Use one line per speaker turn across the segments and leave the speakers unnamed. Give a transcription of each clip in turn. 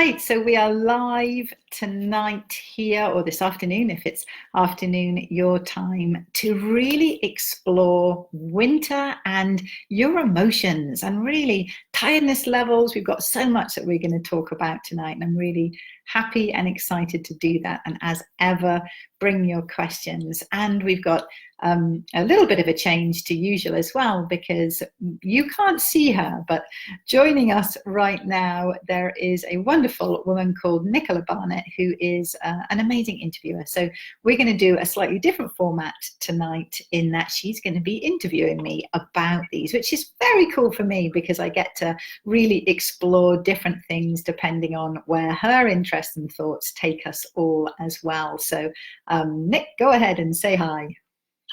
right, so we are live tonight here, or this afternoon, if it's afternoon your time, to really explore winter and your emotions and really tiredness levels. We've got so much that we're going to talk about tonight, and I'm really happy and excited to do that. And as ever, bring your questions. And we've got a little bit of a change to usual as well, because you can't see her, but joining us right now, there is a wonderful woman called Nicola Barnett, who is an amazing interviewer. So we're going to do a slightly different format tonight, in that she's going to be interviewing me about these, which is very cool for me, because I get to really explore different things depending on where her interests and thoughts take us all as well. So Nick, go ahead and say hi.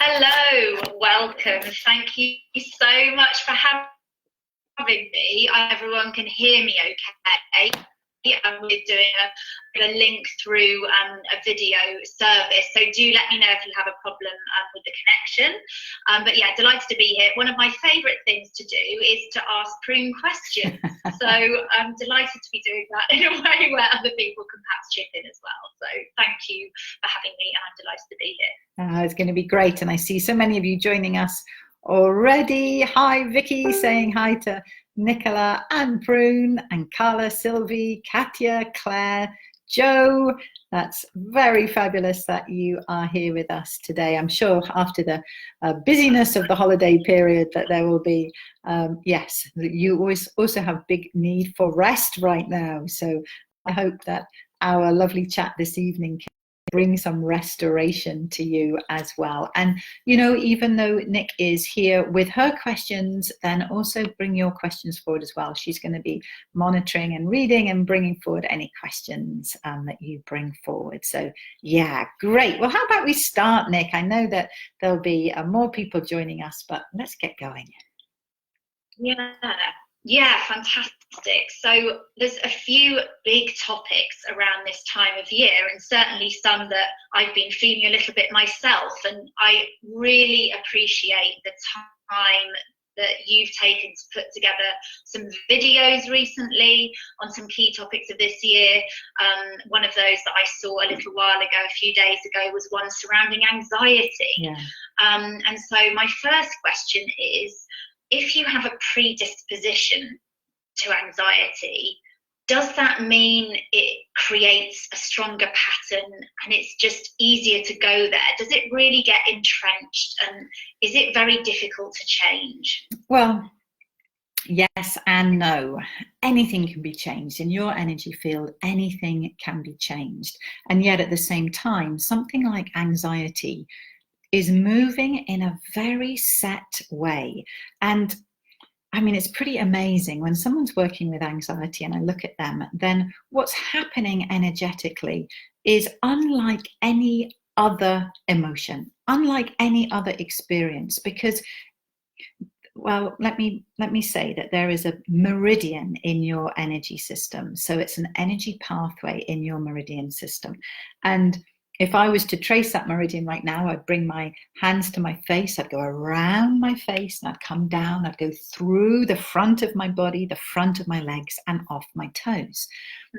Hello, welcome. Thank you so much for having me. Everyone can hear me okay. And we're doing a link through a video service, so do let me know if you have a problem with the connection. But yeah, delighted to be here. One of my favourite things to do is to ask Prune questions, so I'm delighted to be doing that in a way where other people can perhaps chip in as well. So thank you for having me, and I'm delighted to be here.
It's going to be great, and I see so many of you joining us already. Hi Vicky, saying hi to Nicola and Prune and Carla, Sylvie, Katya, Claire, Joe. That's very fabulous that you are here with us today. I'm sure after the busyness of the holiday period that there will be, yes, you always also have big need for rest right now. So I hope that our lovely chat this evening can bring some restoration to you as well. And, you know, even though Nick is here with her questions, then also bring your questions forward as well. She's going to be monitoring and reading and bringing forward any questions that you bring forward. So yeah, great. Well, how about we start, Nick? I know that there'll be more people joining us, but let's get going.
Yeah, fantastic. So there's a few big topics around this time of year, and certainly some that I've been feeling a little bit myself, and I really appreciate the time that you've taken to put together some videos recently on some key topics of this year. One of those that I saw a little while ago, a few days ago, was one surrounding anxiety.
Yeah.
And so my first question is, if you have a predisposition to anxiety, does that mean it creates a stronger pattern and it's just easier to go there? Does it really get entrenched, and is it very difficult to change?
Well, yes and no. Anything can be changed in your energy field. Anything can be changed. And yet at the same time, something like anxiety is moving in a very set way. And I mean, it's pretty amazing when someone's working with anxiety and I look at them, then what's happening energetically is unlike any other emotion, unlike any other experience, because, well, let me say that there is a meridian in your energy system. So it's an energy pathway in your meridian system. And if I was to trace that meridian right now, I'd bring my hands to my face, I'd go around my face, and I'd come down, I'd go through the front of my body, the front of my legs, and off my toes.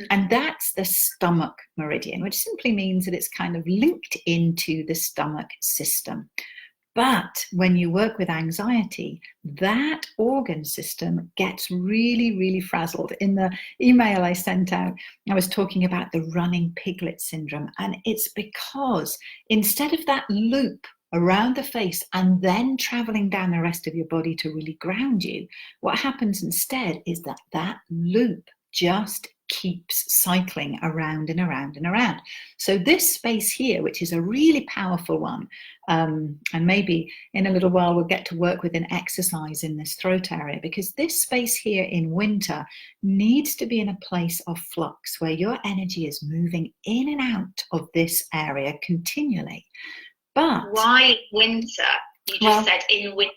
And that's the stomach meridian, which simply means that it's kind of linked into the stomach system. But when you work with anxiety, that organ system gets really, really frazzled. In the email I sent out, I was talking about the running piglet syndrome. And it's because instead of that loop around the face and then traveling down the rest of your body to really ground you, what happens instead is that that loop just keeps cycling around and around and around. So this space here, which is a really powerful one, and maybe in a little while we'll get to work with an exercise in this throat area, because this space here in winter needs to be in a place of flux where your energy is moving in and out of this area continually. But
why winter? You just said in winter.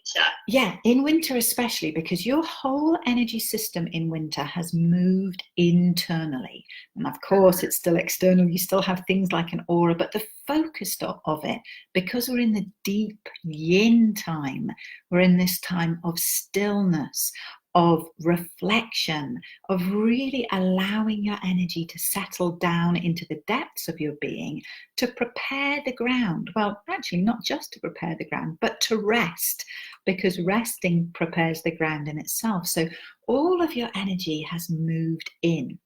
Yeah, in winter especially, because your whole energy system in winter has moved internally. And of course, it's still external. You still have things like an aura, but the focus of it, because we're in the deep yin time, we're in this time of stillness. of reflection, of really allowing your energy to settle down into the depths of your being, to prepare the ground. Well, actually, not just to prepare the ground, but to rest, because resting prepares the ground in itself. So all of your energy has moved in.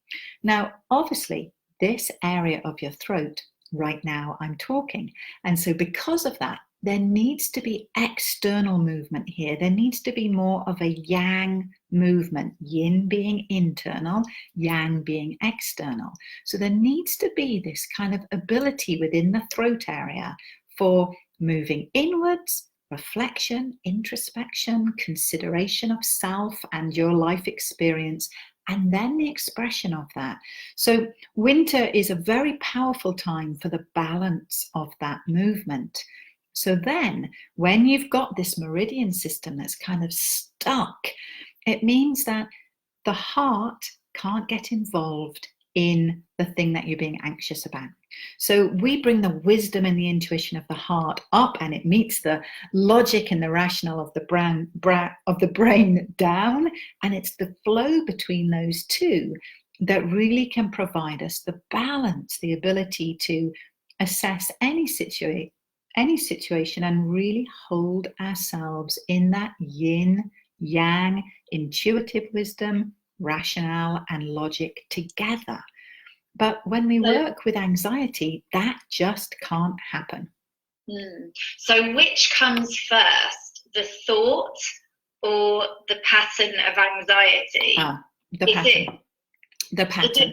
Now, obviously, this area of your throat, right now I'm talking. And so because of that, there needs to be external movement here. There needs to be more of a yang movement, yin being internal, yang being external. So there needs to be this kind of ability within the throat area for moving inwards, reflection, introspection, consideration of self and your life experience, and then the expression of that. So winter is a very powerful time for the balance of that movement. So then when you've got this meridian system that's kind of stuck, it means that the heart can't get involved in the thing that you're being anxious about. So we bring the wisdom and the intuition of the heart up, and it meets the logic and the rational of the brain down, and it's the flow between those two that really can provide us the balance, the ability to assess any situation and really hold ourselves in that yin yang, intuitive wisdom, rationale and logic together. But when we work with anxiety, that just can't happen.
So which comes first, the thought or the pattern of anxiety?
The pattern. The pattern.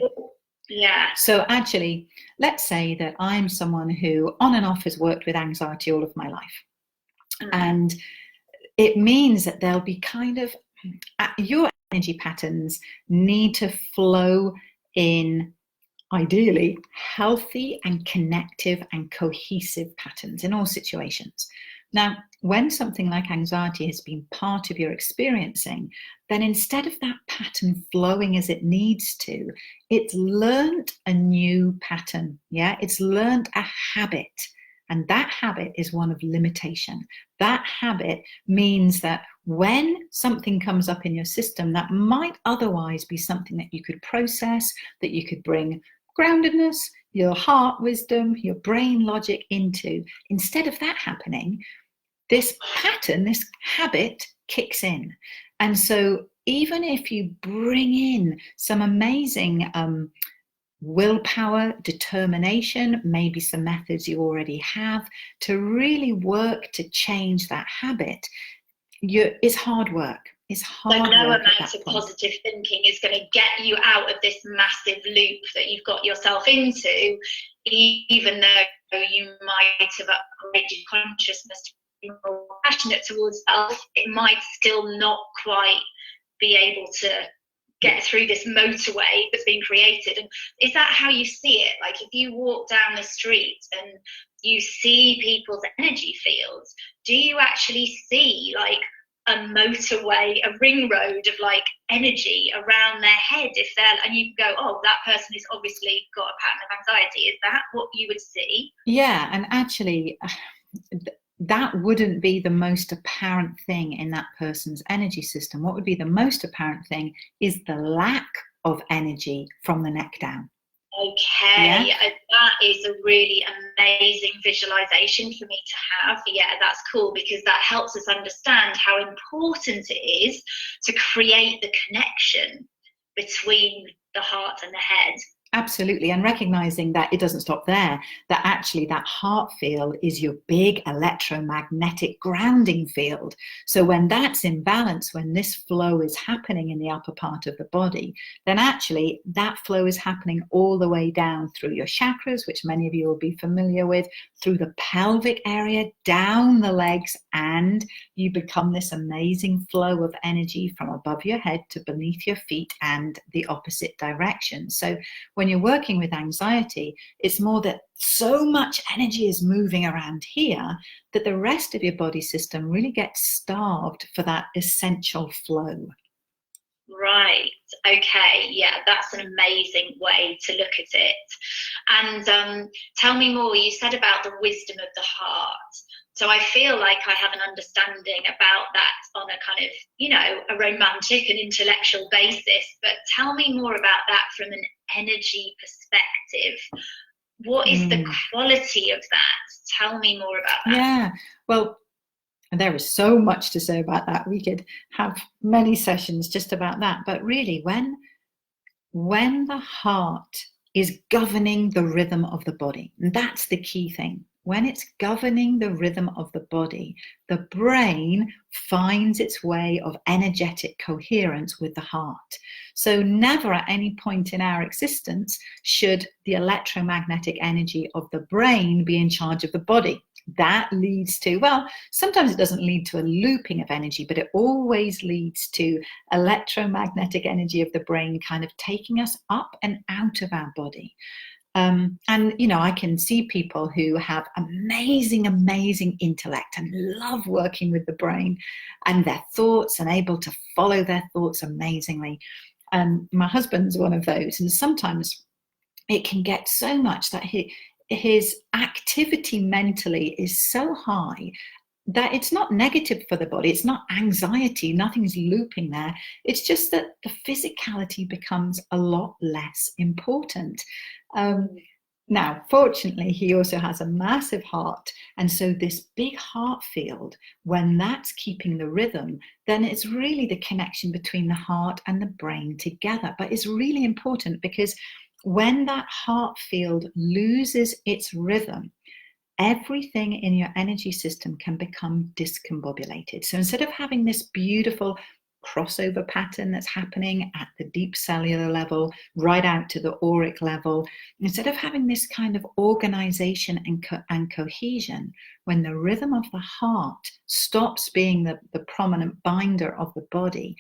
Yeah.
So actually, let's say that I'm someone who on and off has worked with anxiety all of my life. And it means that there'll be kind of, your energy patterns need to flow in ideally healthy and connective and cohesive patterns in all situations. Now, when something like anxiety has been part of your experiencing, then instead of that pattern flowing as it needs to, it's learned a new pattern. Yeah, it's learned a habit. And that habit is one of limitation. That habit means that when something comes up in your system that might otherwise be something that you could process, that you could bring groundedness, your heart wisdom, your brain logic into, instead of that happening, this pattern, this habit kicks in. And so even if you bring in some amazing willpower, determination, maybe some methods you already have to really work to change that habit, it's hard work. It's hard work.
So no amount of positive thinking is going to get you out of this massive loop that you've got yourself into, even though you might have upgraded your consciousness to be more passionate towards self, it might still not quite be able to get through this motorway that's been created. And is that how you see it? Like if you walk down the street and you see people's energy fields, do you actually see like a motorway, a ring road of like energy around their head? If they're, and you go, oh, that person has obviously got a pattern of anxiety. Is that what you would see?
Yeah, and actually that wouldn't be the most apparent thing in that person's energy system. What would be the most apparent thing is the lack of energy from the neck down.
Okay, yeah. That is a really amazing visualization for me to have. Yeah, that's cool, because that helps us understand how important it is to create the connection between the heart and the head.
Absolutely, and recognizing that it doesn't stop there, that actually that heart field is your big electromagnetic grounding field. So when that's in balance, when this flow is happening in the upper part of the body, then actually that flow is happening all the way down through your chakras, which many of you will be familiar with, through the pelvic area, down the legs, and you become this amazing flow of energy from above your head to beneath your feet and the opposite direction. So when you're working with anxiety, it's more that so much energy is moving around here that the rest of your body system really gets starved for that essential flow.
Right. Okay. Yeah, that's an amazing way to look at it. And tell me more. You said about the wisdom of the heart. So I feel like I have an understanding about that on a kind of, you know, a romantic and intellectual basis. But tell me more about that from an energy perspective. What is the quality of that? Tell me more about that.
Yeah, well, there is so much to say about that. We could have many sessions just about that. But really, when the heart is governing the rhythm of the body, and that's the key thing. When it's governing the rhythm of the body, the brain finds its way of energetic coherence with the heart. So never at any point in our existence should the electromagnetic energy of the brain be in charge of the body. That leads to, well, sometimes it doesn't lead to a looping of energy, but it always leads to electromagnetic energy of the brain kind of taking us up and out of our body. And, you know, I can see people who have amazing intellect and love working with the brain and their thoughts and able to follow their thoughts amazingly. And my husband's one of those. And sometimes it can get so much that his activity mentally is so high that it's not negative for the body. It's not anxiety. Nothing's looping there. It's just that the physicality becomes a lot less important. Now, fortunately, he also has a massive heart. And so this big heart field, when that's keeping the rhythm, then it's really the connection between the heart and the brain together. But it's really important because when that heart field loses its rhythm, everything in your energy system can become discombobulated. So instead of having this beautiful crossover pattern that's happening at the deep cellular level, right out to the auric level, instead of having this kind of organization and cohesion, when the rhythm of the heart stops being the prominent binder of the body,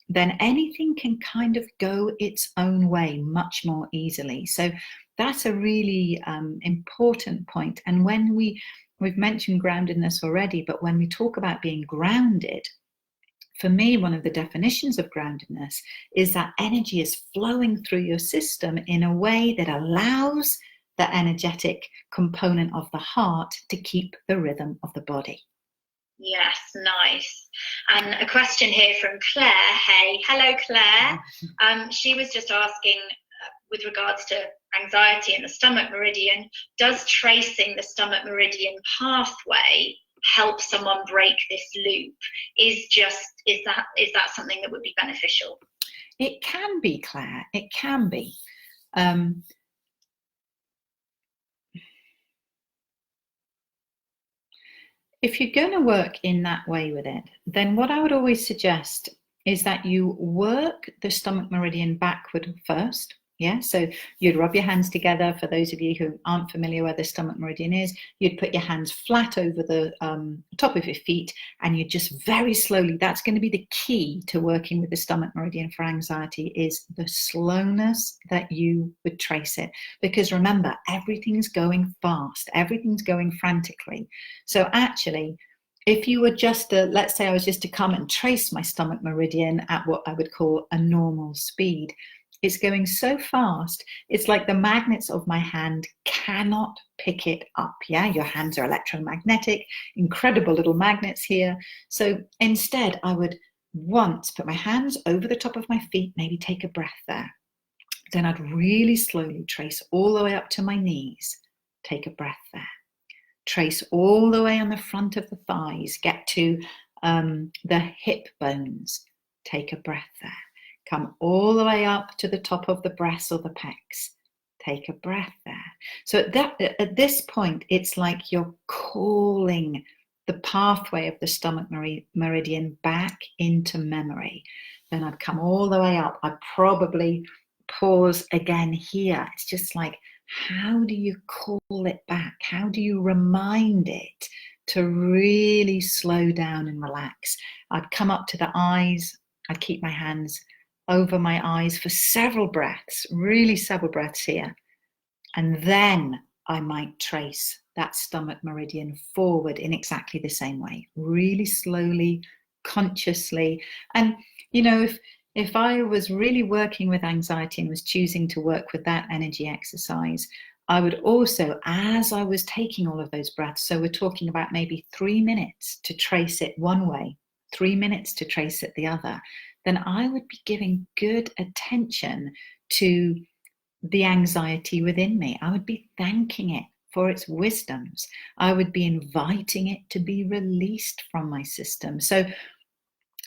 then anything can kind of go its own way much more easily. So that's a really important point. And when we've mentioned groundedness already, but when we talk about being grounded, for me, one of the definitions of groundedness is that energy is flowing through your system in a way that allows the energetic component of the heart to keep the rhythm of the body.
Yes, nice. And a question here from Claire. Hey, hello, Claire. She was just asking with regards to anxiety in the stomach meridian, does tracing the stomach meridian pathway help someone break this loop? Is that something that would be beneficial?
It can be, Claire. It can be. If you're going to work in that way with it, then what I would always suggest is that you work the stomach meridian backward first. Yeah, so you'd rub your hands together. For those of you who aren't familiar where the stomach meridian is, you'd put your hands flat over the top of your feet, and you just very slowly, that's going to be the key to working with the stomach meridian for anxiety, is the slowness that you would trace it. Because remember, everything's going fast, everything's going frantically. So actually, if you were just to, let's say I was just to come and trace my stomach meridian at what I would call a normal speed, it's going so fast, it's like the magnets of my hand cannot pick it up. Yeah, your hands are electromagnetic, incredible little magnets here. So instead, I would once put my hands over the top of my feet, maybe take a breath there. Then I'd really slowly trace all the way up to my knees, take a breath there. Trace all the way on the front of the thighs, get to the hip bones, take a breath there. Come all the way up to the top of the breasts or the pecs. Take a breath there. So at this point, it's like you're calling the pathway of the stomach meridian back into memory. Then I'd come all the way up. I'd probably pause again here. It's just like, how do you call it back? How do you remind it to really slow down and relax? I'd come up to the eyes. I'd keep my hands over my eyes for several breaths, really several breaths here. And then I might trace that stomach meridian forward in exactly the same way, really slowly, consciously. And, you know, if I was really working with anxiety and was choosing to work with that energy exercise, I would also, as I was taking all of those breaths, so we're talking about maybe 3 minutes to trace it one way, 3 minutes to trace it the other, then I would be giving good attention to the anxiety within me. I would be thanking it for its wisdoms. I would be inviting it to be released from my system. So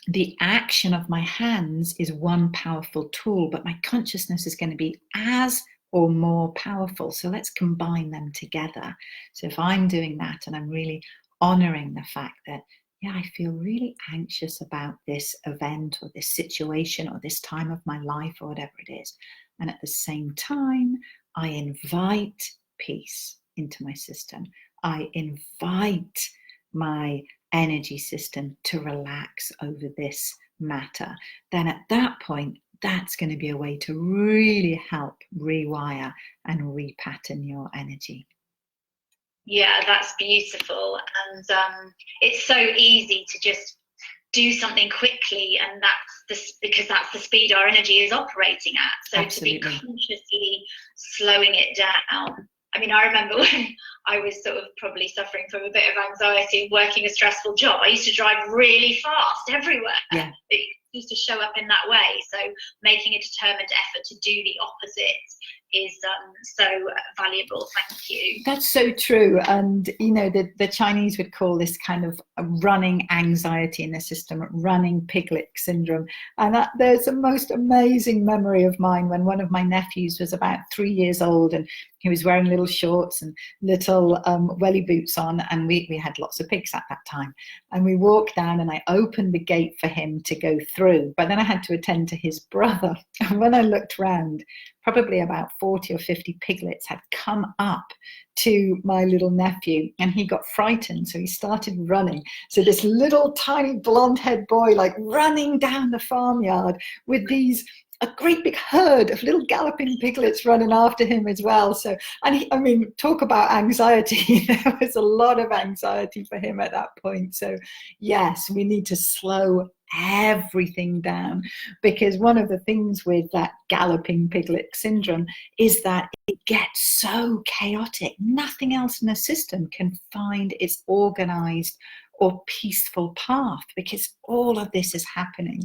the action of my hands is one powerful tool, but my consciousness is going to be as or more powerful. So let's combine them together. So if I'm doing that and I'm really honoring the fact that, yeah, I feel really anxious about this event or this situation or this time of my life or whatever it is. And at the same time, I invite peace into my system. I invite my energy system to relax over this matter. Then at that point, that's going to be a way to really help rewire and repattern your energy.
Yeah, that's beautiful. And it's so easy to just do something quickly, and because that's the speed our energy is operating at. So
Absolutely.
To be consciously slowing it down. I mean, I remember when I was sort of probably suffering from a bit of anxiety working a stressful job, I used to drive really fast everywhere.
Yeah.
It used to show up in that way. So making a determined effort to do the opposite is so valuable. Thank you.
That's so true. And you know, the Chinese would call this kind of running anxiety in the system, running piglet syndrome. And there's a most amazing memory of mine when one of my nephews was about 3 years old, and he was wearing little shorts and little welly boots on, and we had lots of pigs at that time. And we walked down and I opened the gate for him to go through, but then I had to attend to his brother. And when I looked round, probably about 40 or 50 piglets had come up to my little nephew, and he got frightened, so he started running. So this little tiny blonde-haired boy, like running down the farmyard with a great big herd of little galloping piglets running after him as well. So, and I mean, talk about anxiety. There was a lot of anxiety for him at that point. So yes, we need to slow everything down, because one of the things with that galloping piglet syndrome is that it gets so chaotic. Nothing else in the system can find its organized or peaceful path, because all of this is happening.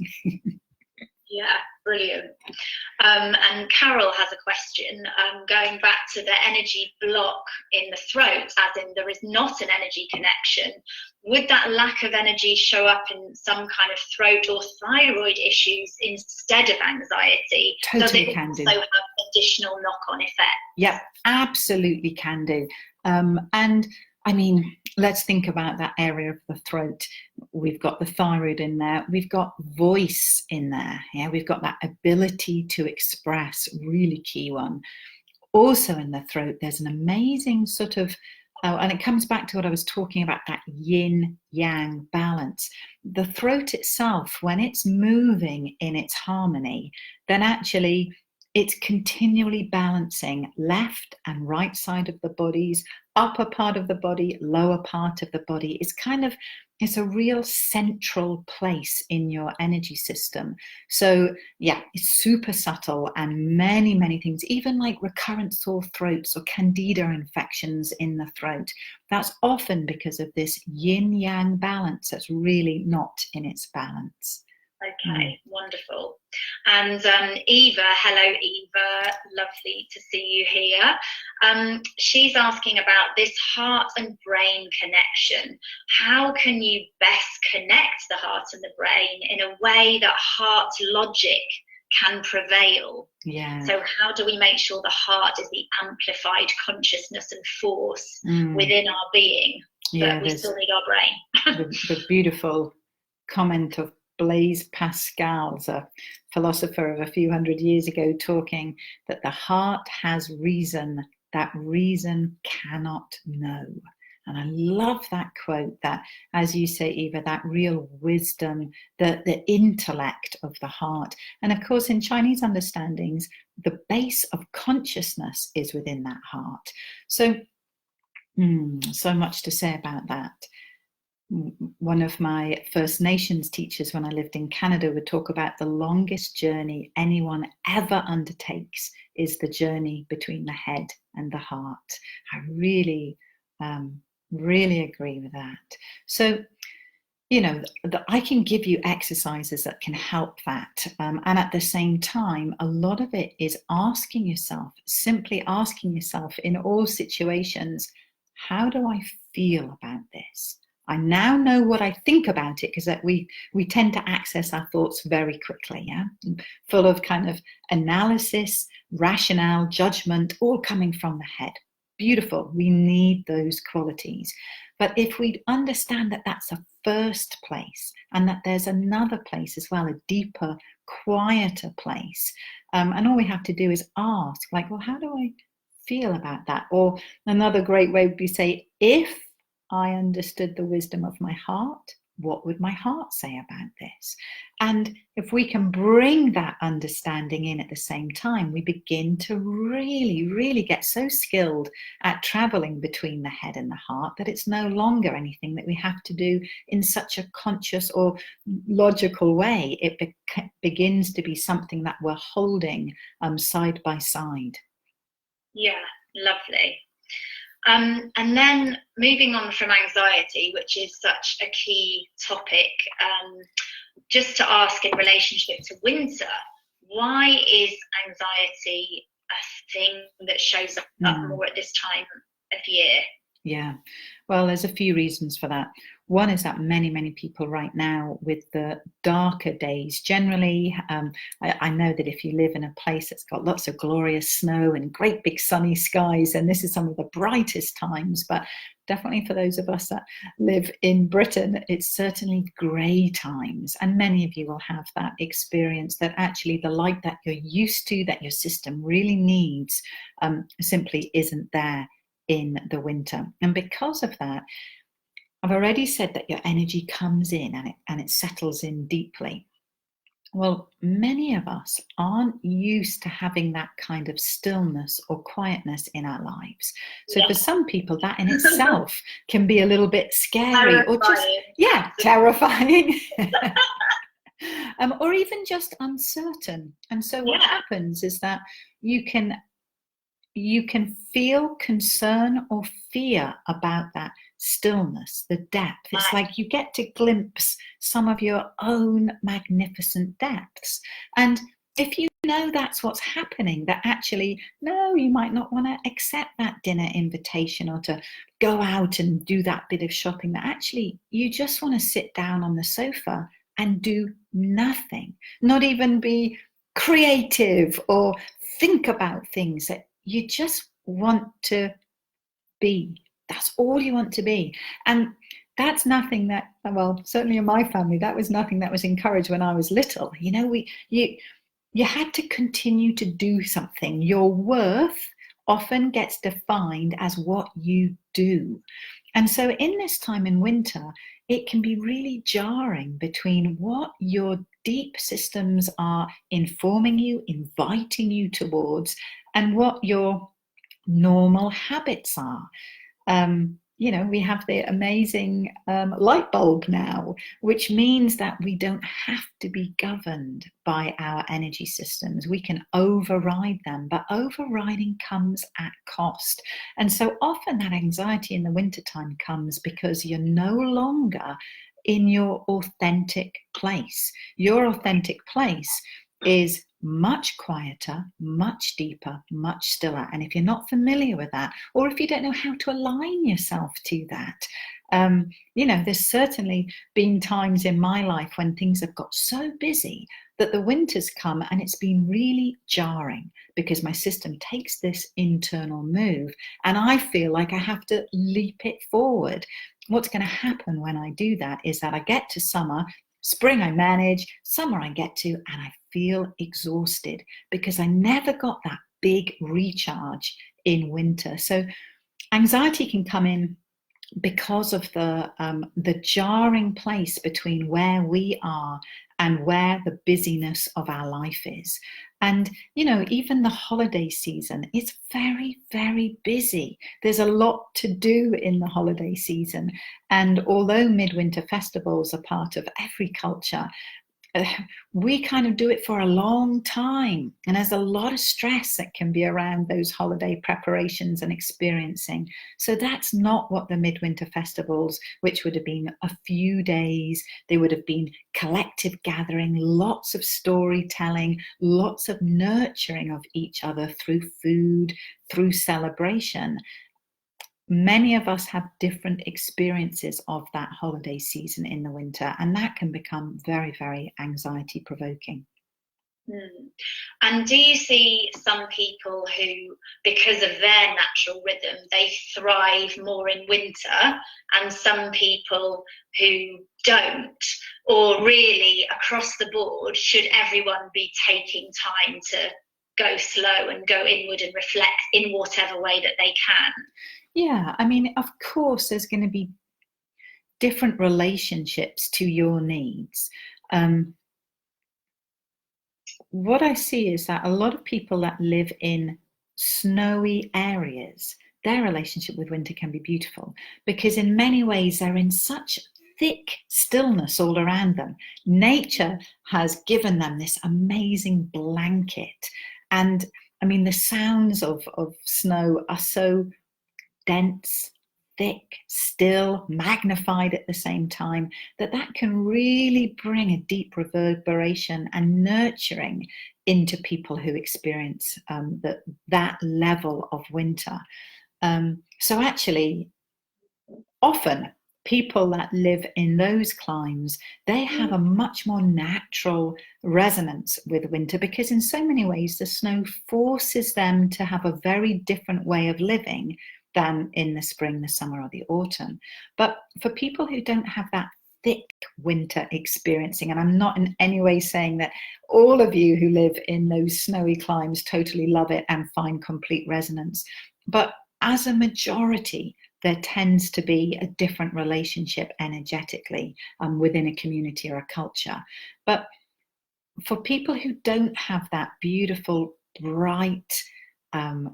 Yeah, brilliant. And Carol has a question, going back to the energy block in the throat, as in there is not an energy connection. Would that lack of energy show up in some kind of throat or thyroid issues instead of anxiety?
Totally.
Does it
can
also
do.
have additional knock-on effects?
Yep, absolutely can do. And I mean, let's think about that area of the throat. We've got the thyroid in there. We've got voice in there. Yeah, we've got that ability to express, really key one. Also in the throat, there's an amazing sort of, and it comes back to what I was talking about, that yin-yang balance. The throat itself, when it's moving in its harmony, then actually it's continually balancing left and right side of the bodies, upper part of the body, lower part of the body. It's a real central place in your energy system. So yeah, it's super subtle, and many, many things, even like recurrent sore throats or candida infections in the throat, that's often because of this yin-yang balance that's really not in its balance.
Okay, wonderful. And Eva, hello Eva, lovely to see you here. She's asking about this heart and brain connection. How can you best connect the heart and the brain in a way that heart logic can prevail?
Yeah.
So how do we make sure the heart is the amplified consciousness and force within our being, but we still need our brain?
the beautiful comment of Blaise Pascal's, a philosopher of a few hundred years ago, talking that the heart has reason that reason cannot know. And I love that quote, that, as you say, Eva, that real wisdom, the intellect of the heart. And of course, in Chinese understandings, the base of consciousness is within that heart. So, so much to say about that. One of my First Nations teachers when I lived in Canada would talk about the longest journey anyone ever undertakes is the journey between the head and the heart. I really, really agree with that. So, you know, I can give you exercises that can help that. And at the same time, a lot of it is asking yourself, simply asking yourself in all situations, how do I feel about this? I now know what I think about it, because we tend to access our thoughts very quickly, yeah, full of kind of analysis, rationale, judgment, all coming from the head. Beautiful. We need those qualities. But if we understand that that's a first place, and that there's another place as well, a deeper, quieter place, and all we have to do is ask, like, well, how do I feel about that? Or another great way would be say, if I understood the wisdom of my heart, what would my heart say about this? And if we can bring that understanding in at the same time, we begin to really, really get so skilled at traveling between the head and the heart that it's no longer anything that we have to do in such a conscious or logical way. It begins to be something that we're holding side by side.
Yeah, lovely. And then moving on from anxiety, which is such a key topic, just to ask in relationship to winter, why is anxiety a thing that shows up more at this time of year?
Yeah, well, there's a few reasons for that. One is that many people right now, with the darker days generally, I know that if you live in a place that's got lots of glorious snow and great big sunny skies, and this is some of the brightest times, but definitely for those of us that live in Britain, it's certainly grey times. And many of you will have that experience, that actually the light that you're used to, that your system really needs, simply isn't there in the winter. And because of that, I've already said that your energy comes in and it settles in deeply. Well, many of us aren't used to having that kind of stillness or quietness in our lives. So for some people, that in itself can be a little bit scary, or just, terrifying. Or even just uncertain. And so what happens is that you can feel concern or fear about that stillness, the depth. It's like you get to glimpse some of your own magnificent depths. And if you know that's what's happening, that actually, no, you might not want to accept that dinner invitation or to go out and do that bit of shopping, that actually you just want to sit down on the sofa and do nothing, not even be creative or think about things, that you just want to be. That's all you want to be. And that's nothing that, well, certainly in my family, that was nothing that was encouraged when I was little. You know, you had to continue to do something. Your worth often gets defined as what you do. And so in this time in winter, it can be really jarring between what your deep systems are informing you, inviting you towards, and what your normal habits are. You know, we have the amazing light bulb now, which means that we don't have to be governed by our energy systems. We can override them, but overriding comes at cost. And so often that anxiety in the wintertime comes because you're no longer in your authentic place. Your authentic place is much quieter, much deeper, much stiller. And if you're not familiar with that, or if you don't know how to align yourself to that, you know, there's certainly been times in my life when things have got so busy that the winter's come and it's been really jarring, because my system takes this internal move and I feel like I have to leap it forward. What's going to happen when I do that is that I get to summer, spring I manage, summer I get to, and I feel exhausted because I never got that big recharge in winter. So anxiety can come in because of the jarring place between where we are and where the busyness of our life is. And, you know, even the holiday season is very, very busy. There's a lot to do in the holiday season. And although midwinter festivals are part of every culture, we kind of do it for a long time, and there's a lot of stress that can be around those holiday preparations and experiencing. So that's not what the midwinter festivals, which would have been a few days, they would have been collective gathering, lots of storytelling, lots of nurturing of each other through food, through celebration. Many of us have different experiences of that holiday season in the winter, and that can become very, very anxiety provoking.
And do you see some people who, because of their natural rhythm, they thrive more in winter, and some people who don't? Or really, across the board, should everyone be taking time to go slow and go inward and reflect in whatever way that they can?
Yeah, I mean, of course, there's going to be different relationships to your needs. What I see is that a lot of people that live in snowy areas, their relationship with winter can be beautiful, because in many ways they're in such thick stillness all around them. Nature has given them this amazing blanket. And I mean, the sounds of snow are so dense, thick, still, magnified at the same time, that can really bring a deep reverberation and nurturing into people who experience that level of winter. So actually, often people that live in those climes, they have a much more natural resonance with winter, because in so many ways the snow forces them to have a very different way of living than in the spring, the summer, or the autumn. But for people who don't have that thick winter experiencing, and I'm not in any way saying that all of you who live in those snowy climes totally love it and find complete resonance, but as a majority, there tends to be a different relationship energetically within a community or a culture. But for people who don't have that beautiful, bright,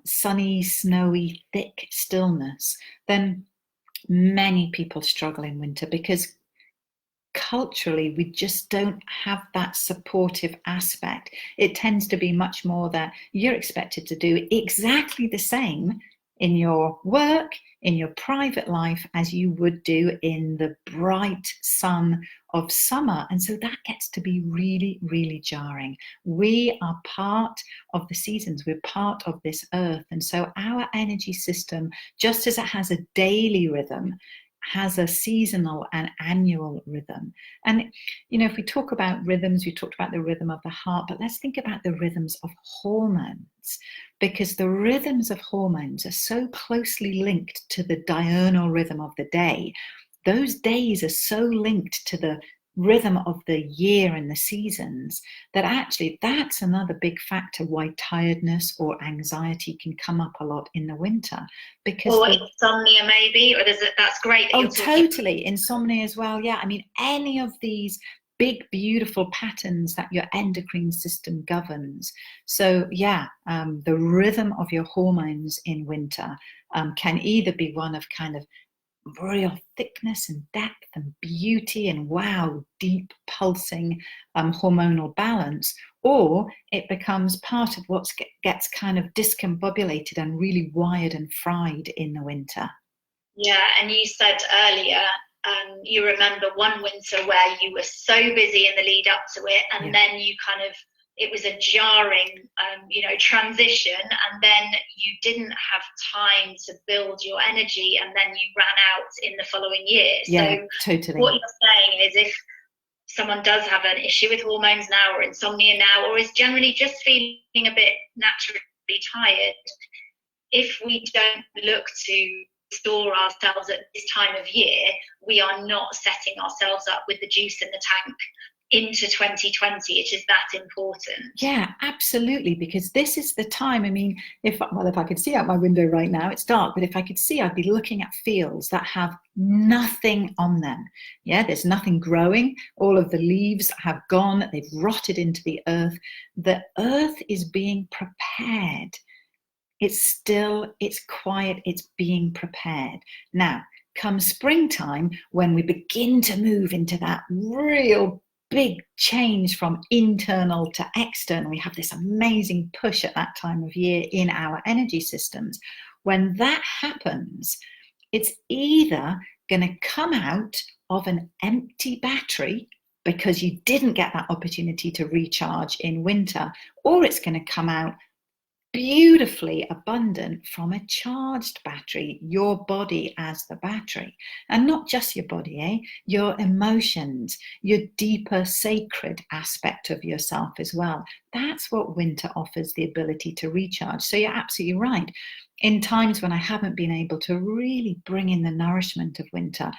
sunny, snowy, thick stillness, then many people struggle in winter, because culturally we just don't have that supportive aspect. It tends to be much more that you're expected to do exactly the same in your work, in your private life, as you would do in the bright sun of summer. And so that gets to be really, really jarring. We are part of the seasons, we're part of this earth. And so our energy system, just as it has a daily rhythm, has a seasonal and annual rhythm. And, you know, if we talk about rhythms, we talked about the rhythm of the heart, but let's think about the rhythms of hormones, because the rhythms of hormones are so closely linked to the diurnal rhythm of the day. Those days are so linked to the rhythm of the year and the seasons that actually that's another big factor why tiredness or anxiety can come up a lot in the winter. Because
or insomnia maybe, or that's great that
oh, totally, insomnia as well. Yeah, I mean, any of these big beautiful patterns that your endocrine system governs. So yeah, the rhythm of your hormones in winter can either be one of kind of real thickness and depth and beauty and wow, deep pulsing hormonal balance, or it becomes part of what gets kind of discombobulated and really wired and fried in the winter.
Yeah, and you said earlier, you remember one winter where you were so busy in the lead up to it, and then you kind of, it was a jarring, transition, and then you didn't have time to build your energy, and then you ran out in the following year.
Yeah,
so
totally.
What you're saying is, if someone does have an issue with hormones now, or insomnia now, or is generally just feeling a bit naturally tired, if we don't look to restore ourselves at this time of year, we are not setting ourselves up with the juice in the tank into 2020. It is that important.
Yeah, absolutely, because this is the time. I mean, if I could see out my window right now, it's dark, but if I could see, I'd be looking at fields that have nothing on them. Yeah, there's nothing growing. All of the leaves have gone, they've rotted into the earth. The earth is being prepared. It's still, it's quiet, it's being prepared. Now, come springtime, when we begin to move into that real big change from internal to external. We have this amazing push at that time of year in our energy systems. When that happens, it's either going to come out of an empty battery because you didn't get that opportunity to recharge in winter, or it's going to come out beautifully abundant from a charged battery, your body as the battery. And not just your body, your emotions, your deeper sacred aspect of yourself as well. That's what winter offers, the ability to recharge. So you're absolutely right. In times when I haven't been able to really bring in the nourishment of winter,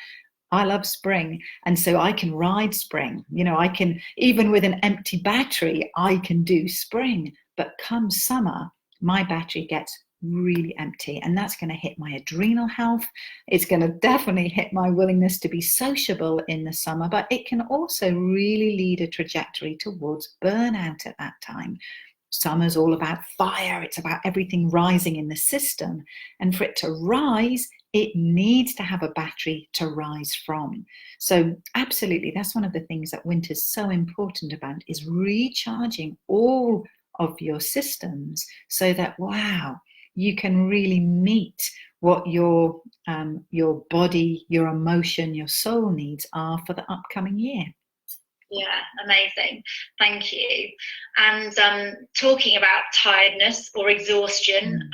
I love spring, and so I can ride spring. You know, I can, even with an empty battery, I can do spring. But come summer, my battery gets really empty, and that's going to hit my adrenal health. It's going to definitely hit my willingness to be sociable in the summer, but it can also really lead a trajectory towards burnout at that time. Summer's all about fire. It's about everything rising in the system. And for it to rise, it needs to have a battery to rise from. So absolutely, that's one of the things that winter's so important about, is recharging all of your systems so that, wow, you can really meet what your body, your emotion, your soul needs are for the upcoming year.
Yeah, amazing. Thank you. And talking about tiredness or exhaustion,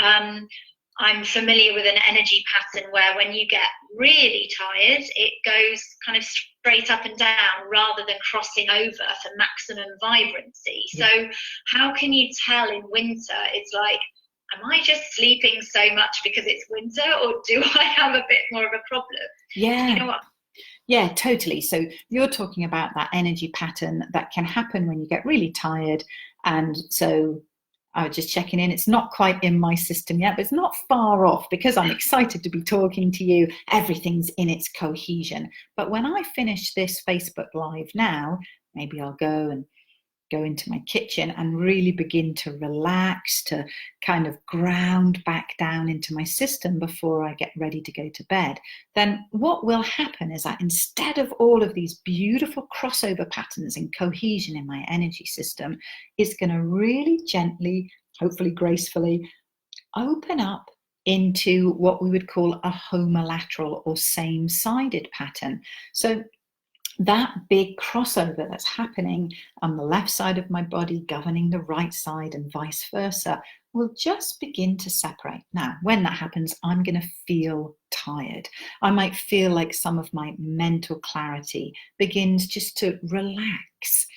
I'm familiar with an energy pattern where when you get really tired, it goes kind of straight up and down rather than crossing over for maximum vibrancy. Yeah. So how can you tell in winter, it's like, am I just sleeping so much because it's winter, or do I have a bit more of a problem?
Yeah.
You know what?
Yeah, totally. So you're talking about that energy pattern that can happen when you get really tired. And so I was just checking in. It's not quite in my system yet, but it's not far off because I'm excited to be talking to you. Everything's in its cohesion. But when I finish this Facebook Live now, maybe I'll go into my kitchen and really begin to relax, to kind of ground back down into my system before I get ready to go to bed. Then what will happen is that instead of all of these beautiful crossover patterns and cohesion in my energy system, it's going to really gently, hopefully gracefully, open up into what we would call a homolateral or same-sided pattern. So that big crossover that's happening on the left side of my body governing the right side and vice versa will just begin to separate. Now, when that happens, I'm going to feel tired. I might feel like some of my mental clarity begins just to relax.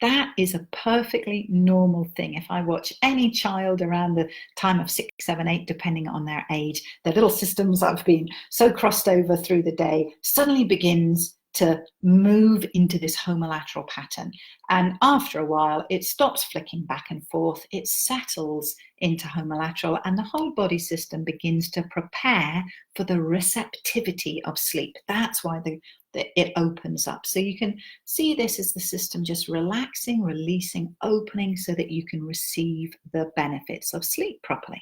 That is a perfectly normal thing. If I watch any child around the time of 6, 7, 8, depending on their age, their little systems that have been so crossed over through the day suddenly begins to move into this homolateral pattern. And after a while, it stops flicking back and forth. It settles into homolateral, and the whole body system begins to prepare for the receptivity of sleep. That's why it opens up. So you can see this as the system just relaxing, releasing, opening so that you can receive the benefits of sleep properly.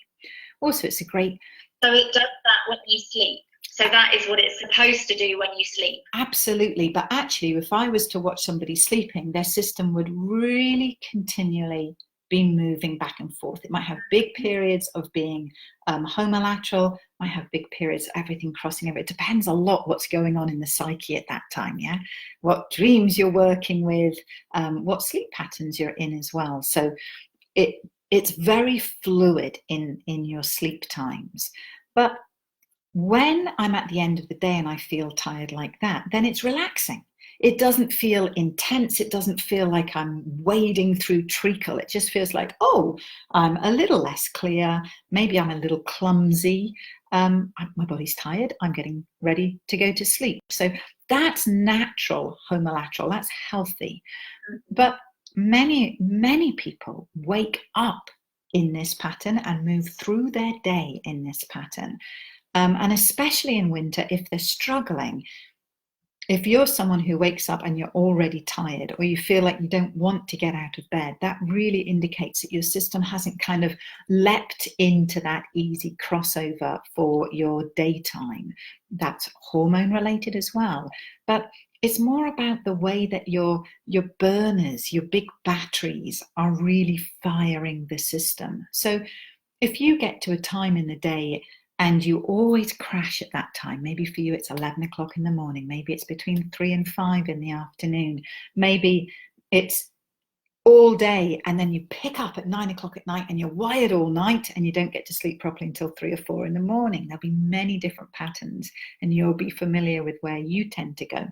Also, it's a great...
So it does that when you sleep. So that is what it's supposed to do when you sleep.
Absolutely. But actually, if I was to watch somebody sleeping, their system would really continually be moving back and forth. It might have big periods of being homolateral, might have big periods of everything crossing over. It depends a lot what's going on in the psyche at that time, yeah? What dreams you're working with, what sleep patterns you're in as well. So it's very fluid in your sleep times. But when I'm at the end of the day and I feel tired like that, then it's relaxing. It doesn't feel intense. It doesn't feel like I'm wading through treacle. It just feels like, oh, I'm a little less clear. Maybe I'm a little clumsy. My body's tired. I'm getting ready to go to sleep. So that's natural homolateral. That's healthy. But many, many people wake up in this pattern and move through their day in this pattern. And especially in winter, if they're struggling, if you're someone who wakes up and you're already tired, or you feel like you don't want to get out of bed, that really indicates that your system hasn't kind of leapt into that easy crossover for your daytime. That's hormone related as well. But it's more about the way that your burners, your big batteries, are really firing the system. So if you get to a time in the day and you always crash at that time, maybe for you it's 11 o'clock in the morning, maybe it's between 3 and 5 in the afternoon, maybe it's all day, and then you pick up at 9 o'clock at night and you're wired all night and you don't get to sleep properly until 3 or 4 in the morning. There'll be many different patterns, and you'll be familiar with where you tend to go.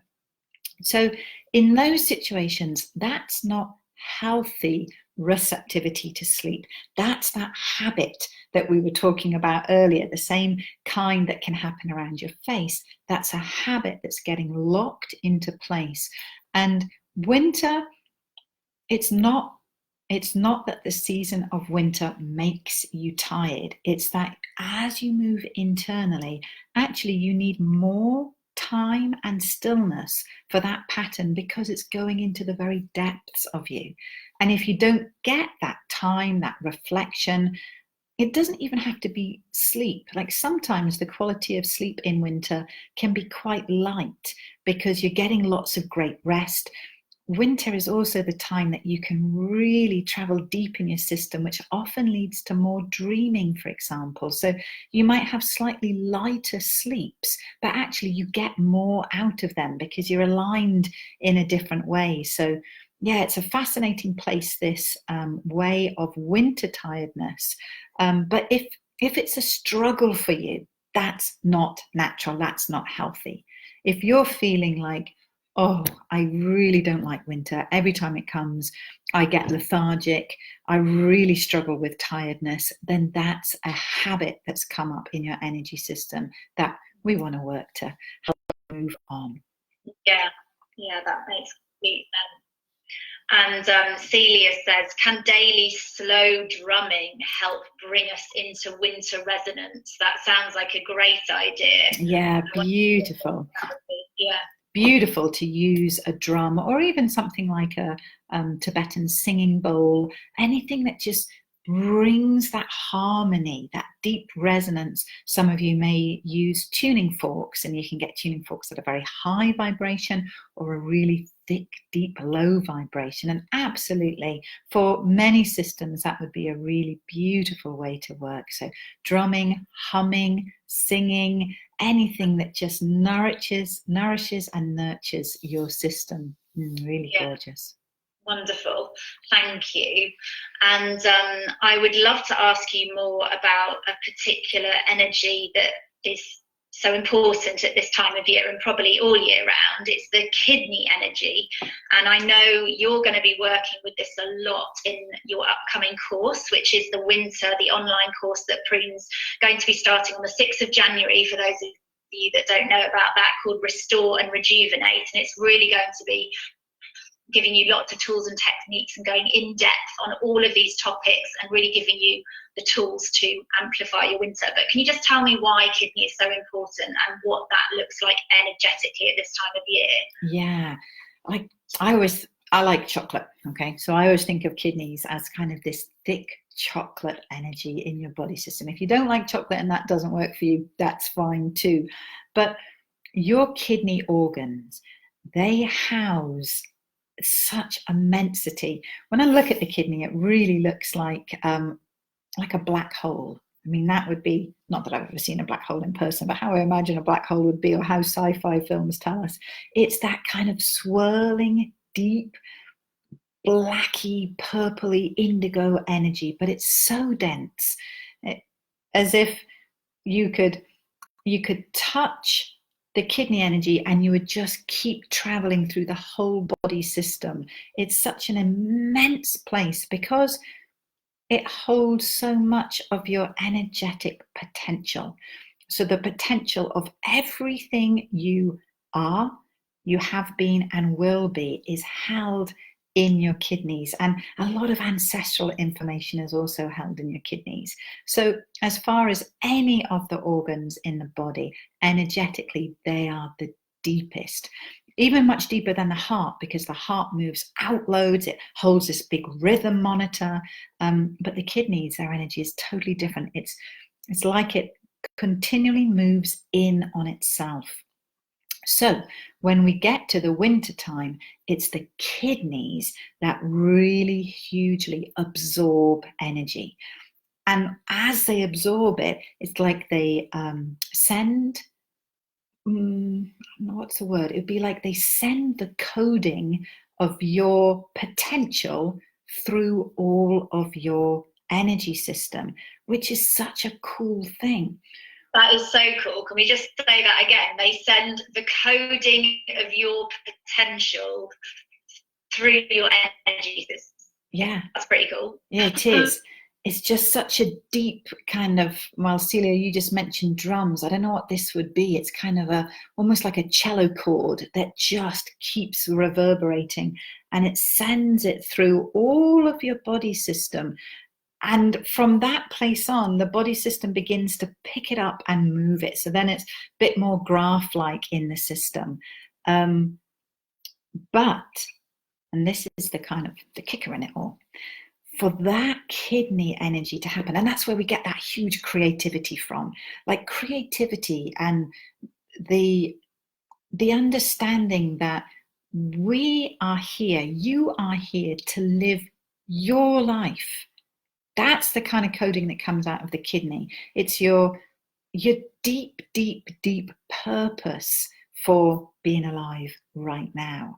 So in those situations, that's not healthy receptivity to sleep. That's that habit that we were talking about earlier, the same kind that can happen around your face. That's a habit that's getting locked into place. And winter, it's not that the season of winter makes you tired. It's that as you move internally, actually you need more time and stillness for that pattern, because it's going into the very depths of you. And if you don't get that time, that reflection, it doesn't even have to be sleep. Like sometimes the quality of sleep in winter can be quite light because you're getting lots of great rest. Winter is also the time that you can really travel deep in your system, which often leads to more dreaming, for example. So you might have slightly lighter sleeps, but actually you get more out of them because you're aligned in a different way. So yeah, it's a fascinating place, this way of winter tiredness. But if it's a struggle for you, that's not natural, that's not healthy. If you're feeling like, oh, I really don't like winter. Every time it comes, I get lethargic. I really struggle with tiredness. Then that's a habit that's come up in your energy system that we want to work to help move on.
Yeah, that makes complete sense. And Celia says, can daily slow drumming help bring us into winter resonance? That sounds like a great idea.
Yeah, beautiful.
Yeah.
Beautiful to use a drum, or even something like a Tibetan singing bowl, anything that just brings that harmony, that deep resonance. Some of you may use tuning forks, and you can get tuning forks at a very high vibration or a really thick, deep, low vibration. And absolutely, for many systems, that would be a really beautiful way to work. So drumming, humming, singing, anything that just nourishes and nurtures your system. Really gorgeous.
Wonderful, thank you. And I would love to ask you more about a particular energy that is so important at this time of year and probably all year round. It's the kidney energy. And I know you're going to be working with this a lot in your upcoming course, which is the winter, the online course that Prune's going to be starting on the 6th of January, for those of you that don't know about that, called Restore and Rejuvenate. And it's really going to be giving you lots of tools and techniques and going in depth on all of these topics and really giving you the tools to amplify your winter. But can you just tell me why kidney is so important and what that looks like energetically at this time of year?
Yeah, I like chocolate. Okay, so I always think of kidneys as kind of this thick chocolate energy in your body system. If you don't like chocolate and that doesn't work for you, that's fine too. But your kidney organs, they house such immensity. When I look at the kidney, it really looks like a black hole. I mean, that would be, not that I've ever seen a black hole in person, but how I imagine a black hole would be, or how sci-fi films tell us. It's that kind of swirling, deep, blacky, purpley, indigo energy, but it's so dense, as if you could touch the kidney energy and you would just keep traveling through the whole body system. It's such an immense place because it holds so much of your energetic potential. So the potential of everything you are, you have been and will be is held in your kidneys, and a lot of ancestral information is also held in your kidneys. So as far as any of the organs in the body, energetically, they are the deepest, even much deeper than the heart, because the heart moves out loads, it holds this big rhythm monitor, but the kidneys, their energy is totally different. It's like it continually moves in on itself. So when we get to the winter time, it's the kidneys that really hugely absorb energy. And as they absorb it, it's like they send, what's the word? It'd be like they send the coding of your potential through all of your energy system, which is such a cool thing.
That is so cool. Can we just say that again? They send the coding of your potential through your energy system.
Yeah.
That's pretty cool.
Yeah, it is. It's just such a deep kind of, well, Celia, you just mentioned drums. I don't know what this would be. It's kind of almost like a cello chord that just keeps reverberating, and it sends it through all of your body system. And from that place on, the body system begins to pick it up and move it. So then it's a bit more graph-like in the system. But, and this is the kind of the kicker in it all, for that kidney energy to happen, and that's where we get that huge creativity from, like creativity and the understanding that we are here, you are here to live your life. That's the kind of coding that comes out of the kidney. It's your deep, deep, deep purpose for being alive right now.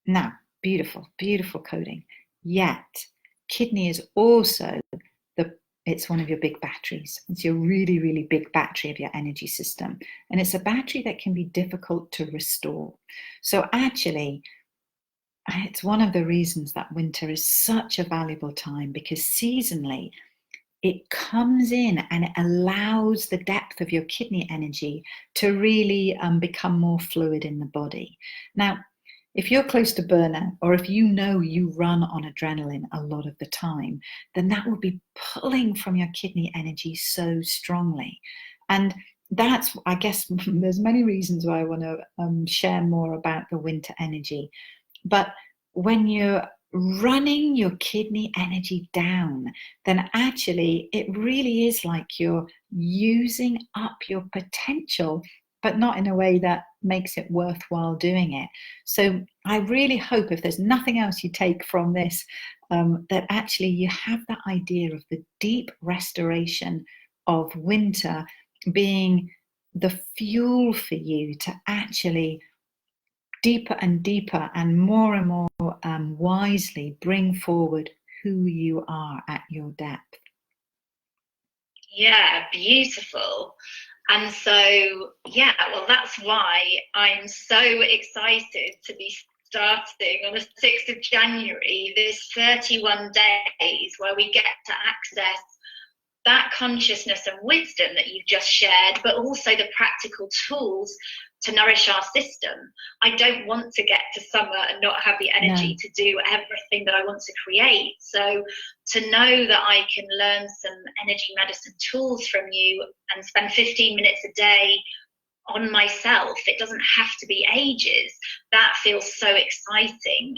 Now, beautiful, beautiful coding. Yet, kidney is also it's one of your big batteries. It's your really, really big battery of your energy system. And it's a battery that can be difficult to restore. So actually, it's one of the reasons that winter is such a valuable time, because seasonally, it comes in and it allows the depth of your kidney energy to really become more fluid in the body. Now, if you're close to burnout, or if you know you run on adrenaline a lot of the time, then that will be pulling from your kidney energy so strongly. And that's, I guess, there's many reasons why I want to share more about the winter energy. But when you're running your kidney energy down, then actually it really is like you're using up your potential, but not in a way that makes it worthwhile doing it. So I really hope, if there's nothing else you take from this, that actually you have that idea of the deep restoration of winter being the fuel for you to actually deeper and deeper and more wisely bring forward who you are at your depth.
Yeah, beautiful. And so, yeah, well, that's why I'm so excited to be starting on the 6th of January, this 31 days where we get to access that consciousness and wisdom that you've just shared, but also the practical tools to nourish our system. I don't want to get to summer and not have the energy to do everything that I want to create. So to know that I can learn some energy medicine tools from you and spend 15 minutes a day on myself, it doesn't have to be ages. That feels so exciting.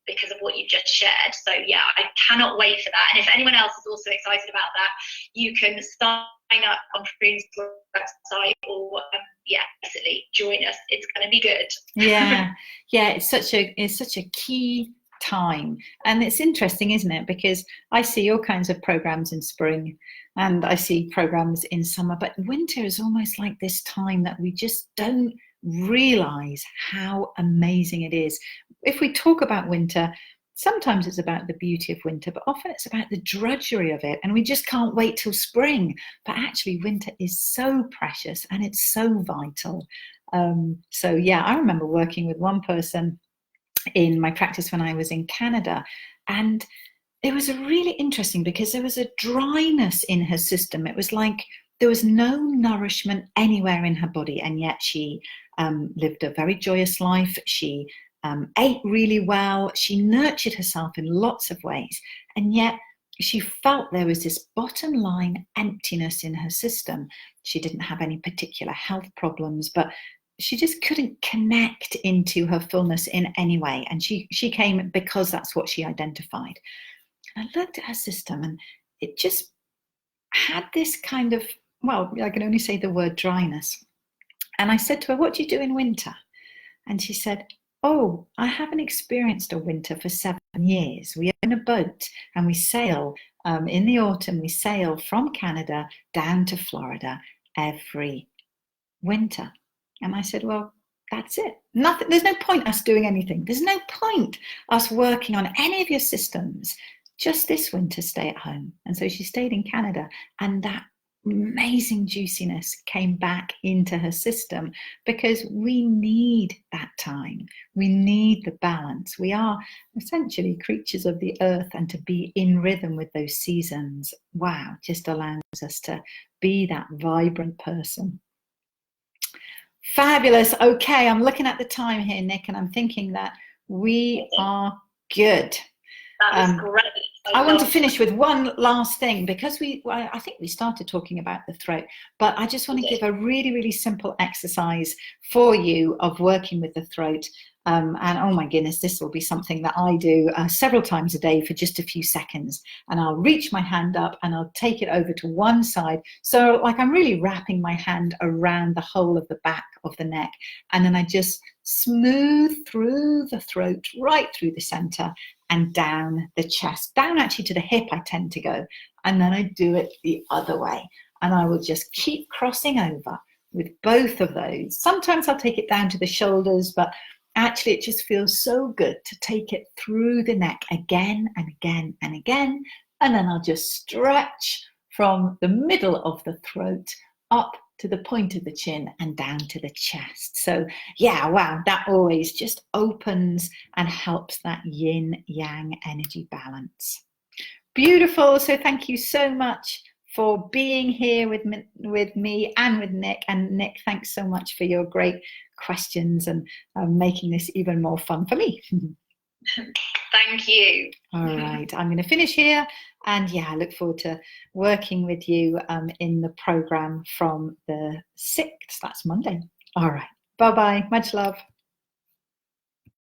Because of what you just shared. So yeah, I cannot wait for that. And if anyone else is also excited about that, you can sign up on Prune's website, or basically join us. It's going to be good.
Yeah, it's such a key time, and it's interesting, isn't it? Because I see all kinds of programs in spring, and I see programs in summer, but winter is almost like this time that we just don't realize how amazing it is. If we talk about winter, sometimes it's about the beauty of winter, but often it's about the drudgery of it, and we just can't wait till spring. But actually, winter is so precious and it's so vital. So yeah, I remember working with one person in my practice when I was in Canada, and it was really interesting because there was a dryness in her system. It was like there was no nourishment anywhere in her body, and yet she lived a very joyous life. She ate really well. She nurtured herself in lots of ways, and yet she felt there was this bottom line emptiness in her system. She didn't have any particular health problems, but she just couldn't connect into her fullness in any way. And she came because that's what she identified. And I looked at her system, and it just had this kind of, well, I can only say the word dryness. And I said to her, what do you do in winter? And she said, oh, I haven't experienced a winter for 7 years. We own a boat and we sail in the autumn. We sail from Canada down to Florida every winter. And I said, well, that's it. Nothing. There's no point us doing anything. There's no point us working on any of your systems. Just this winter, stay at home. And so she stayed in Canada, and that amazing juiciness came back into her system, because we need that time. We need the balance. We are essentially creatures of the earth, and to be in rhythm with those seasons, wow, just allows us to be that vibrant person. Fabulous. Okay, I'm looking at the time here, Nick, and I'm thinking that we are good.
That was great.
I want to finish with one last thing, because I think we started talking about the throat, but I just want to give a really, really simple exercise for you of working with the throat. And oh my goodness, this will be something that I do several times a day for just a few seconds. And I'll reach my hand up and I'll take it over to one side. So like I'm really wrapping my hand around the whole of the back of the neck. And then I just smooth through the throat, right through the center, and down the chest, down actually to the hip I tend to go. And then I do it the other way. And I will just keep crossing over with both of those. Sometimes I'll take it down to the shoulders, but actually it just feels so good to take it through the neck again and again and again. And then I'll just stretch from the middle of the throat up to the point of the chin and down to the chest. So yeah, wow, that always just opens and helps that yin yang energy balance. Beautiful. So thank you so much for being here with me and with Nick. And Nick, thanks so much for your great questions and making this even more fun for me.
Thank you.
All right, I'm going to finish here. And yeah, I look forward to working with you in the program from the 6th. That's Monday. All right. Bye-bye. Much love.